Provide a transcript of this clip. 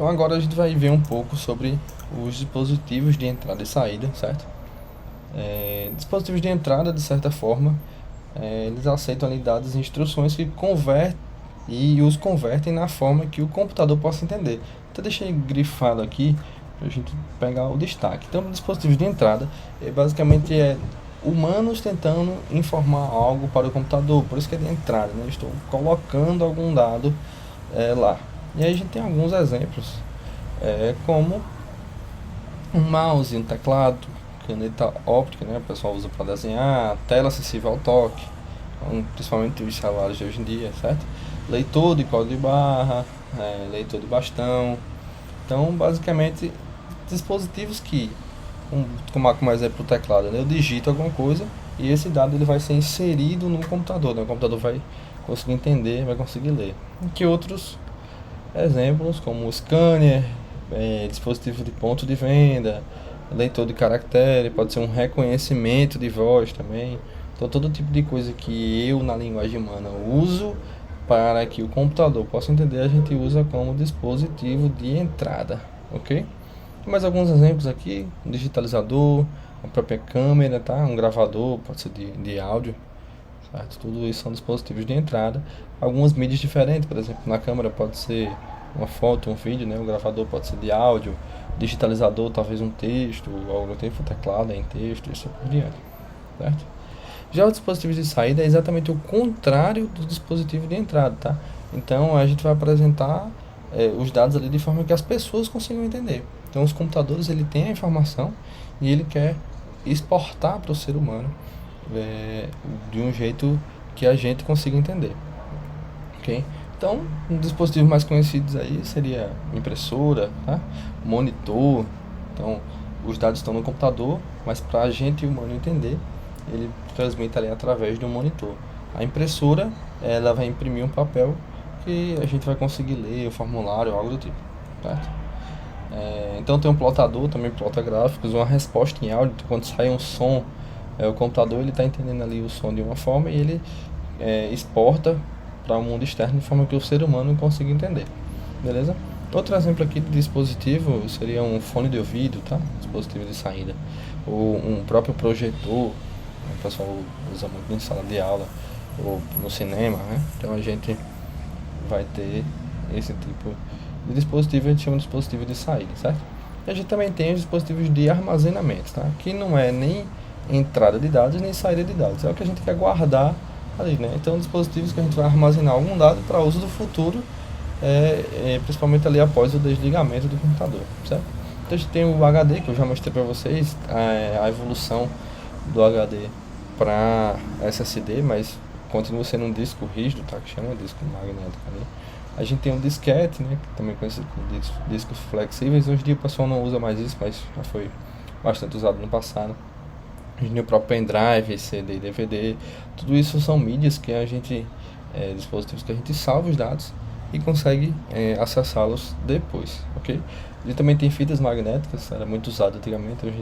Então agora a gente vai ver um pouco sobre os dispositivos de entrada e saída, certo? Dispositivos de entrada, de certa forma, eles aceitam ali dadas e instruções que convertem e os convertem na forma que o computador possa entender. Então deixei grifado aqui para a gente pegar o destaque. Então, dispositivos de entrada basicamente é humanos tentando informar algo para o computador, por isso que é de entrada, né? Estou colocando algum dado lá. E aí a gente tem alguns exemplos, como um mouse, um teclado, caneta óptica, né? O pessoal usa para desenhar, tela acessível ao toque, principalmente os celulares de hoje em dia, certo? Leitor de código de barra, leitor de bastão. Então, basicamente, dispositivos que, como exemplo o teclado, né? Eu digito alguma coisa e esse dado ele vai ser inserido no computador, né? O computador vai conseguir entender, vai conseguir ler. E que outros exemplos, como o scanner, dispositivo de ponto de venda, leitor de caractere, pode ser um reconhecimento de voz também. Então, todo tipo de coisa que eu, na linguagem humana, uso para que o computador possa entender, a gente usa como dispositivo de entrada, ok? Tem mais alguns exemplos aqui: um digitalizador, a própria câmera, tá? Um gravador, pode ser de áudio, certo? Tudo isso são dispositivos de entrada. Algumas mídias diferentes, por exemplo, na câmera pode ser uma foto, um vídeo, né? O gravador pode ser de áudio, digitalizador talvez um texto, algo tempo teclado em texto, e assim por diante, certo? Já o dispositivo de saída é exatamente o contrário do dispositivo de entrada, tá? Então a gente vai apresentar os dados ali de forma que as pessoas consigam entender. Então os computadores ele tem a informação e ele quer exportar para o ser humano de um jeito que a gente consiga entender, ok? Então, um dispositivo mais conhecidos aí seria impressora, tá? Monitor. Então, os dados estão no computador, mas para a gente humano entender, ele transmite ali através de um monitor. A impressora, ela vai imprimir um papel que a gente vai conseguir ler o formulário, algo do tipo, certo? Então tem um plotador, também plota gráficos, uma resposta em áudio, então, quando sai um som, o computador ele está entendendo ali o som de uma forma e ele exporta para o mundo externo de forma que o ser humano consiga entender, beleza? Outro exemplo aqui de dispositivo seria um fone de ouvido, tá? Dispositivo de saída, ou um próprio projetor, o pessoal usa muito em sala de aula ou no cinema, né? Então a gente vai ter esse tipo de dispositivo, a gente chama de dispositivo de saída, certo? E a gente também tem os dispositivos de armazenamento, tá? Que não é nem entrada de dados nem saída de dados, é o que a gente quer guardar ali, né? Então dispositivos que a gente vai armazenar algum dado para uso do futuro, principalmente ali após o desligamento do computador, certo? Então a gente tem o HD, que eu já mostrei para vocês, a evolução do HD para SSD, mas continua sendo um disco rígido, tá? Que chama disco magnético ali. A gente tem um disquete, né? Que também conhecido como discos flexíveis. Hoje em dia o pessoal não usa mais isso, mas já foi bastante usado no passado. A gente tem o próprio pendrive, CD e DVD. Tudo isso são mídias que a gente, dispositivos que a gente salva os dados e consegue acessá-los depois, ok? Ele também tem fitas magnéticas, era muito usado antigamente, hoje